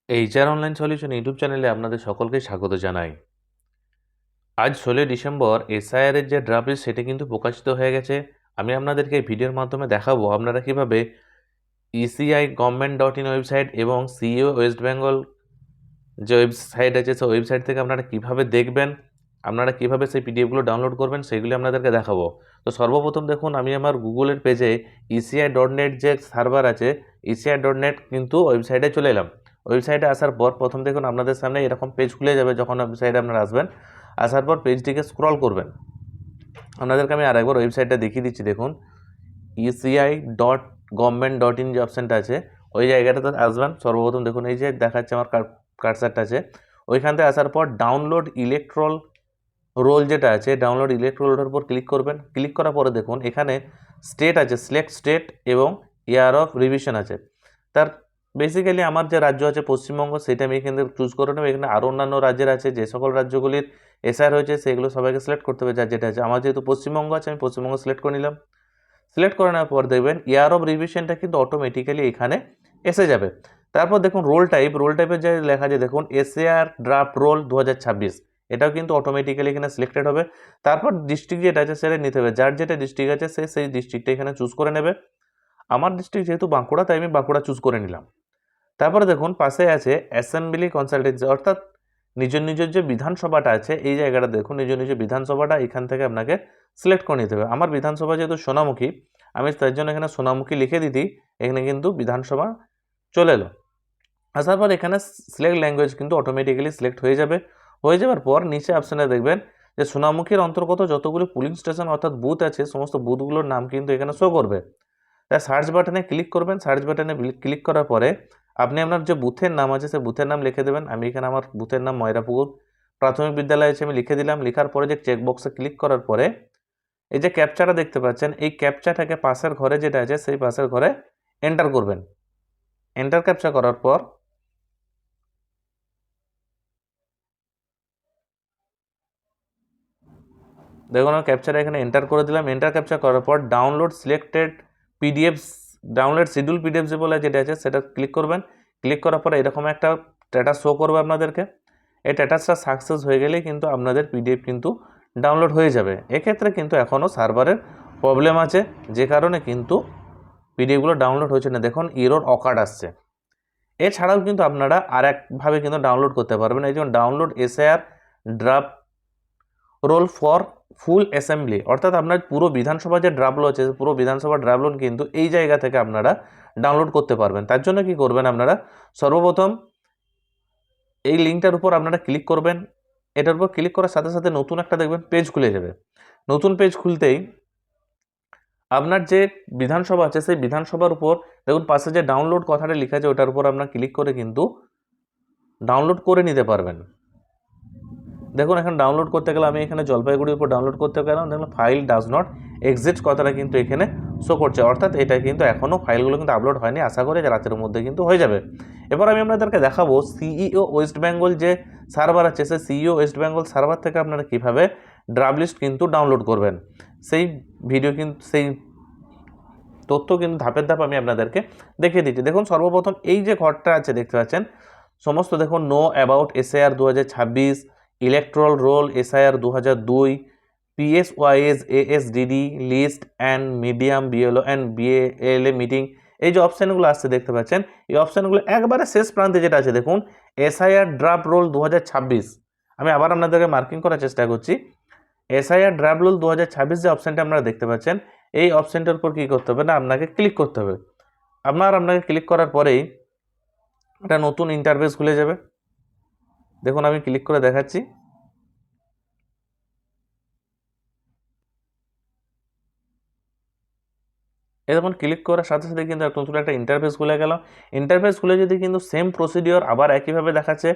HR online solution YouTube চ্যানেলে আপনাদের সকলকে স্বাগত জানাই। আজ 16 ডিসেম্বর এসআইআর এর যে ড্রাফট লিস্ট সেটা কিন্তু প্রকাশিত হয়ে গেছে। আমি আপনাদেরকে এই ভিডিওর মাধ্যমে দেখাবো আপনারা কিভাবে ইসিআই গভর্নমেন্ট.ইন ওয়েবসাইট এবং সিইও ওয়েস্ট বেঙ্গল যে ওয়েবসাইট আছে সেই ওয়েবসাইট থেকে আপনারা কিভাবে দেখবেন, আপনারা কিভাবে সেই পিডিএফগুলো ডাউনলোড করবেন সেগুলি আপনাদেরকে দেখাবো। তো সর্বপ্রথম দেখুন, আমি আমার গুগলের পেজে ECI.net যে সার্ভার আছে ECI.net কিন্তু ওয়েবসাইটে চলে এলাম। ওয়েবসাইটে আসার পর প্রথম দেখুন আপনাদের সামনে এরকম পেজ খুলে যাবে। যখন ওয়েবসাইটে আপনারা আসবেন, আসার পর পেজটিকে স্ক্রল করবেন। আপনাদেরকে আমি আরেকবার ওয়েবসাইটটা দেখিয়ে দিচ্ছি। দেখুন ECI.government.in যে অপশানটা আছে ওই জায়গাটাতে আসবেন। সর্বপ্রথম দেখুন এই যে দেখাচ্ছে আমার কার্সারটা আছে, ওইখান থেকে আসার পর ডাউনলোড ইলেকট্রাল রোল যেটা আছে ডাউনলোড ইলেকট্রাল রোলের উপর ক্লিক করবেন। ক্লিক করার পরে দেখুন এখানে স্টেট আছে, সিলেক্ট স্টেট এবং ইয়ার অফ রিভিশন আছে। তার বেসিক্যালি আমার যে রাজ্য আছে পশ্চিমবঙ্গ, সেটা আমি এখানে চুজ করে নেব। এখানে আরও অন্যান্য রাজ্যের আছে, যে সকল রাজ্যগুলির এসআইআর হয়েছে সেগুলো সবাইকে সিলেক্ট করতে হবে। যার যেটা আছে, আমার যেহেতু পশ্চিমবঙ্গ আছে আমি পশ্চিমবঙ্গ সিলেক্ট করে নিলাম। সিলেক্ট করে নেওয়ার পর দেখবেন ইয়ার অফ রিভিশনটা কিন্তু অটোমেটিক্যালি এখানে এসে যাবে। তারপর দেখুন রোল টাইপের যে লেখা আছে দেখুন এসআইআর ড্রাফট রোল 2026, এটাও কিন্তু অটোমেটিক্যালি এখানে সিলেক্টেড হবে। তারপর ডিস্ট্রিক্ট যেটা আছে সেটা নিতে হবে, যার যেটা ডিস্ট্রিক্ট আছে সেই ডিস্ট্রিক্টটা এখানে চুজ করে নেবে। আমার ডিস্ট্রিক্ট যেহেতু বাঁকুড়া, তাই আমি বাঁকুড়া চুজ করে নিলাম। তারপরে দেখুন পাশে আছে অ্যাসেম্বলি কনসালটেন্সি, অর্থাৎ নিজের যে বিধানসভাটা আছে এই জায়গাটা দেখুন নিজের বিধানসভাটা এখান থেকে আপনাকে সিলেক্ট করে নিতে হবে। আমার বিধানসভা যেহেতু সোনামুখী, আমি তার জন্য এখানে সোনামুখী লিখে দিই। এখানে কিন্তু বিধানসভা চলে এলো। আসার পর এখানে সিলেক্ট ল্যাঙ্গুয়েজ কিন্তু অটোমেটিক্যালি সিলেক্ট হয়ে যাবে। হয়ে যাওয়ার পর নিচে অপশানে দেখবেন যে সোনামুখীর অন্তর্গত যতগুলি পুলিং স্টেশন অর্থাৎ বুথ আছে সমস্ত বুথগুলোর নাম কিন্তু এখানে শো করবে। তাই সার্চ বাটনে ক্লিক করবেন। সার্চ বাটনে ক্লিক করার পরে আপনি আপনার যে বুথের নাম আছে সেই বুথের নাম লিখে দেবেন। আমি এখানে আমার বুথের নাম ময়রাপুকুর প্রাথমিক বিদ্যালয় আছে, আমি লিখে দিলাম। লেখার পরে যে চেকবক্সে ক্লিক করার পরে এই যে ক্যাপচাটা দেখতে পাচ্ছেন, এই ক্যাপচাটাকে পাশের ঘরে যেটা আছে সেই পাশের ঘরে এন্টার করবেন। এন্টার ক্যাপচা করার পর দেখুন আমি ক্যাপচাটা এখানে এন্টার করে দিলাম। এন্টার ক্যাপচা করার পর download selected PDF, download schedule PDF যে বলে যেটা আছে সেটা ক্লিক করবেন। ক্লিক করার পরে এরকম একটা স্ট্যাটাস শো করবে আপনাদেরকে। এই স্ট্যাটাসটা সাকসেস হয়ে গেলেই কিন্তু আপনাদের পিডিএফ কিন্তু ডাউনলোড হয়ে যাবে। এক্ষেত্রে কিন্তু এখনও সার্ভারের প্রবলেম আছে, যে কারণে কিন্তু পিডিএফগুলো ডাউনলোড হচ্ছে না। দেখুন এরর অকার্ড আসছে। এছাড়াও কিন্তু আপনারা আর একভাবে কিন্তু ডাউনলোড করতে পারবেন। এই যেমন download SIR draft roll for full assembly, অর্থাৎ আপনার পুরো বিধানসভা যে ড্রাফট রোল আছে পুরো বিধানসভা ড্রাফট রোল কিন্তু এই জায়গা থেকে আপনারা ডাউনলোড করতে পারবেন। তার জন্য কি করবেন, আপনারা সর্বপ্রথম এই লিঙ্কটার উপর আপনারা ক্লিক করবেন। এটার উপর ক্লিক করার সাথে সাথে নতুন একটা দেখবেন পেজ খুলে যাবে। নতুন পেজ খুলতেই আপনার যে বিধানসভা আছে সেই বিধানসভার উপর দেখুন পাশে যে ডাউনলোড কথাটা লেখা আছে ওটার উপর আপনার ক্লিক করে কিন্তু ডাউনলোড করে নিতে পারবেন। দেখুন এখন ডাউনলোড করতে গেলে আমি এখানে জলপাইগুড়ির উপর ডাউনলোড করতে গেলাম, দেখুন ফাইল ডাজ নট এক্সিস্ট কথাটা কিন্তু এখানে শো করছে, অর্থাৎ এটা কিন্তু এখনও ফাইলগুলো কিন্তু আপলোড হয়নি। আশা করি যে রাতের মধ্যে কিন্তু হয়ে যাবে। এবার আমি আপনাদেরকে দেখাবো সিইও ওয়েস্ট বেঙ্গল যে সার্ভার আছে সেই সিইও ওয়েস্ট বেঙ্গল সার্ভার থেকে আপনারা কীভাবে ড্রাফট লিস্ট কিন্তু ডাউনলোড করবেন। সেই ভিডিও কিন্তু সেই তথ্য কিন্তু ধাপের ধাপ আমি আপনাদেরকে দেখিয়ে দিচ্ছি। দেখুন সর্বপ্রথম এই যে ঘরটা আছে দেখতে পাচ্ছেন, সমস্ত দেখুন know about SIR 2026, electoral roll SIR 2002, PSYS ASDD list and medium BLO and BLA meeting, এই যে অপশানগুলো আসছে দেখতে পাচ্ছেন, এই অপশানগুলো একবারে শেষ প্রান্তে যেটা আছে দেখুন এসআইআর ড্রাফট রোল 2026। আমি আবার আপনাদেরকে মার্কিং করার চেষ্টা করছি। এসআইআর ড্রাফট রোল 2026 যে অপশানটা আপনারা দেখতে পাচ্ছেন, এই অপশানটার উপর কী করতে হবে না আপনাকে ক্লিক করতে হবে। আপনাকে ক্লিক করার পরেই একটা নতুন ইন্টারফেস খুলে যাবে। দেখুন আমি ক্লিক করে দেখাচ্ছি। এরকম ক্লিক করার সাথে সাথে কিন্তু নতুন একটা ইন্টারফেস খুলে গেল। ইন্টারফেস খুলে যদি কিন্তু সেম প্রসিডিওর আবার একইভাবে দেখাচ্ছে,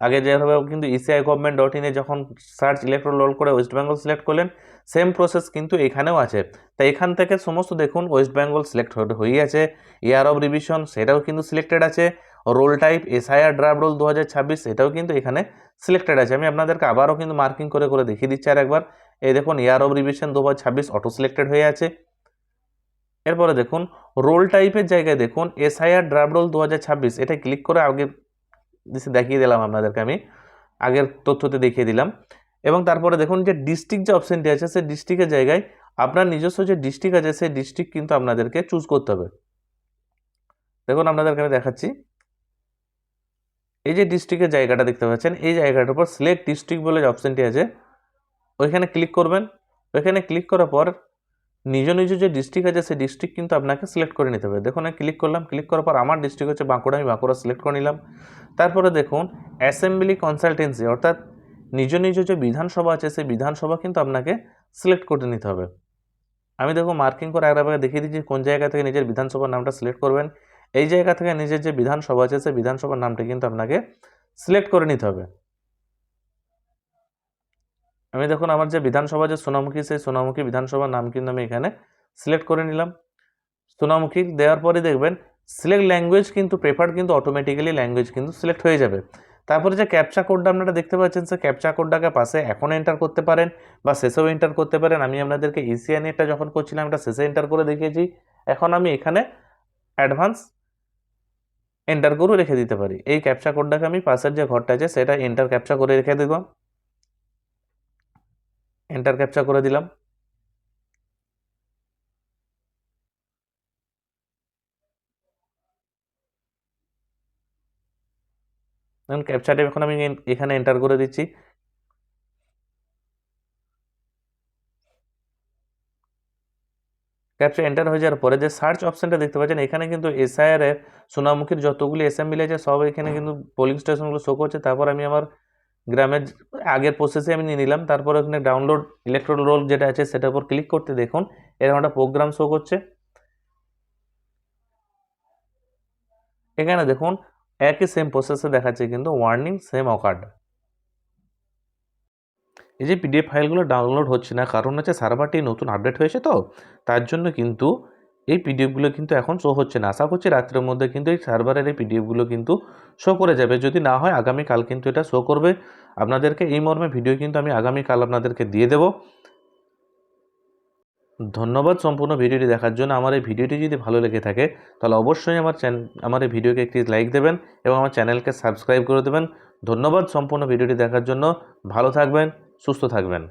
আগে যেভাবে কিন্তু ইসিআই গভর্নমেন্ট.ইনে যখন সার্চ ইলেকট্রাল রোল করে ওয়েস্ট বেঙ্গল সিলেক্ট করলেন, সেম প্রসেস কিন্তু এখানেও আছে। তাই এখান থেকে সমস্ত দেখুন ওয়েস্ট বেঙ্গল সিলেক্ট হয়ে আছে। ইয়ার অফ রিভিশন সেটাও কিন্তু সিলেক্টেড আছে। Role type SIR draft roll 2026 এটাও কিন্তু এখানে সিলেক্টেড আছে। আমি আপনাদেরকে আবারও কিন্তু মার্কিং করে করে দেখিয়ে দিচ্ছি আর একবার। এই দেখুন year of revision 2026 auto selected হয়ে আছে। এরপরে দেখুন রোল টাইপের জায়গায় দেখুন এসআইআর ড্রাফট রোল 2026, এটা ক্লিক করে আগে দেখিয়ে দিলাম আপনাদেরকে, আমি আগের তথ্যতে দেখিয়ে দিলাম। এবং তারপরে দেখুন যে ডিস্ট্রিক্ট যে অপশানটি আছে, সেই ডিস্ট্রিক্টের জায়গায় আপনার নিজস্ব যে ডিস্ট্রিক্ট আছে সেই ডিস্ট্রিক্ট কিন্তু আপনাদেরকে চুজ করতে হবে। দেখুন আপনাদেরকে আমি দেখাচ্ছি, এই যে ডিস্ট্রিক্টের জায়গাটা দেখতে পাচ্ছেন, এই জায়গাটার উপর সিলেক্ট ডিস্ট্রিক্ট বলে যে অপশানটি আছে ওইখানে ক্লিক করবেন। ওইখানে ক্লিক করার পর নিজ যে ডিস্ট্রিক্ট আছে সেই ডিস্ট্রিক্ট কিন্তু আপনাকে সিলেক্ট করে নিতে হবে। দেখুন আমি ক্লিক করলাম, ক্লিক করার পর আমার ডিস্ট্রিক্ট হচ্ছে বাঁকুড়া, আমি বাঁকুড়া সিলেক্ট করে নিলাম। তারপরে দেখুন অ্যাসেম্বলি কনসালটেন্সি, অর্থাৎ নিজ যে বিধানসভা আছে সেই বিধানসভা কিন্তু আপনাকে সিলেক্ট করে নিতে হবে। আমি দেখুন মার্কিং করে একবার দেখিয়ে দিচ্ছি কোন জায়গা থেকে নিজের বিধানসভার নামটা সিলেক্ট করবেন। এই জায়গা থেকে নিজের যে বিধানসভা আছে সেই বিধানসভার নামটা কিন্তু আপনাকে সিলেক্ট করে নিতে হবে। আমি দেখুন আমার যে বিধানসভা যে সোনামুখী, সেই সোনামুখী বিধানসভার নাম কিন্তু আমি এখানে সিলেক্ট করে নিলাম। সোনামুখী দেওয়ার পরে দেখবেন সিলেক্ট ল্যাঙ্গুয়েজ কিন্তু প্রেফার্ড কিন্তু অটোমেটিক্যালি ল্যাঙ্গুয়েজ কিন্তু সিলেক্ট হয়ে যাবে। তারপরে যে ক্যাপচা কোডটা আপনারা দেখতে পাচ্ছেন, সেই ক্যাপচা কোডটাকে পাশে এখন এন্টার করতে পারেন বা শেষেও এন্টার করতে পারেন। আমি আপনাদেরকে ইসিআইনেটটা যখন করছিলাম এটা শেষে এন্টার করে দেখিয়েছি। এখন আমি এখানে অ্যাডভান্স এন্টার করে রেখে দিতে পারি। এই ক্যাপচা কোডটাকে আমি পাশের যে ঘরটা আছে সেটা এন্টার ক্যাপচা করে রেখে দেব। এন্টার ক্যাপচা করে দিলাম। এখন ক্যাপচাটা এখন আমি এখানে এন্টার করে দিচ্ছি। ক্যাপচা এন্টার হয়ে যাওয়ার পরে যে সার্চ অপশনটা দেখতে পাচ্ছেন, এখানে কিন্তু এসআইআর এর সোনামুখীর যতগুলি অ্যাসেম্বলি আছে সব এখানে কিন্তু পোলিং স্টেশনগুলো শো করছে। তারপর আমি আমার গ্রামের আগের প্রসেসে আমি নিয়ে নিলাম। তারপর এখানে ডাউনলোড ইলেকট্রাল রোল যেটা আছে সেটার উপর ক্লিক করতে দেখুন এরকম একটা প্রোগ্রাম শো করছে। এখানে দেখুন একই সেম প্রসেসে দেখাচ্ছে কিন্তু ওয়ার্নিং সেম অকার্ড। এই যে পিডিএফ ফাইলগুলো ডাউনলোড হচ্ছে না, কারণ হচ্ছে সার্ভারটি নতুন আপডেট হয়েছে, তো তার জন্য কিন্তু এই পিডিএফগুলো কিন্তু এখন শো হচ্ছে না। আশা করছি রাত্রের মধ্যে কিন্তু এই সার্ভারের এই পিডিএফগুলো কিন্তু শো করে যাবে। যদি না হয় আগামীকাল কিন্তু এটা শো করবে আপনাদেরকে। এই মর্মে ভিডিও কিন্তু আমি আগামীকাল আপনাদেরকে দিয়ে দেব। ধন্যবাদ সম্পূর্ণ ভিডিওটি দেখার জন্য। আমার এই ভিডিওটি যদি ভালো লেগে থাকে তাহলে অবশ্যই আমার এই ভিডিওকে একটি লাইক দেবেন এবং আমার চ্যানেলকে সাবস্ক্রাইব করে দেবেন। ধন্যবাদ সম্পূর্ণ ভিডিওটি দেখার জন্য। ভালো থাকবেন, সুস্থ থাকবেন।